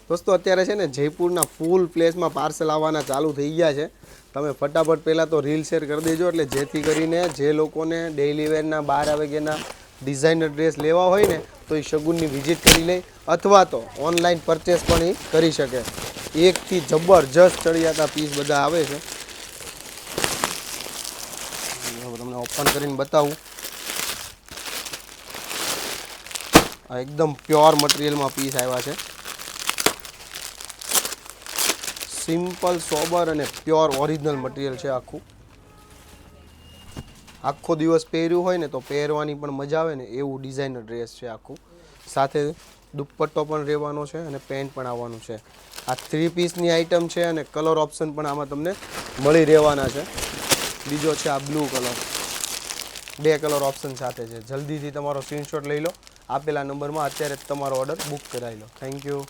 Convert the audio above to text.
दोस्तों अत्यारे छे ने जयपुरना फूल प्लेसमां पार्सल आववाना चालू थई गया छे। તમે ફટાફટ પહેલાં તો રીલ શેર કરી દેજો એટલે જેથી કરીને જે લોકોને ડેઇલી વેરના 12 વાગ્યાના ડિઝાઇનર ડ્રેસ લેવા હોય ને તો એ શગુનની વિઝિટ કરી લે અથવા તો ઓનલાઈન પરચેસ પણ એ કરી શકે। એકથી જબરજસ્ત ચડિયાતા પીસ બધા આવે છે। તમને ઓપન કરીને બતાવું। આ એકદમ પ્યોર મટીરિયલમાં પીસ આવ્યા છે। सिंपल सोबर और प्योर ओरिजिनल मटीरियल है। आखो दिवस पहर्यु होय ने तो पहरवानी पण मजा आवे ने एवुं डिजाइनर ड्रेस है। आखू साथे दुपट्टो पण रहेवानो छे अने पेंट पण आववानुं छे। आ 3 पीसनी आइटम है अने कलर ऑप्शन पण आमां तमने मळी रहेवाना छे। बीजो छे आ ब्लू कलर, 2 कलर ऑप्शन साथे छे। जल्दी थी तमारो स्क्रीनशॉट लई लो। आपेला नंबर में अत्यारे तमारो ऑर्डर बुक करावी लो। Thank you.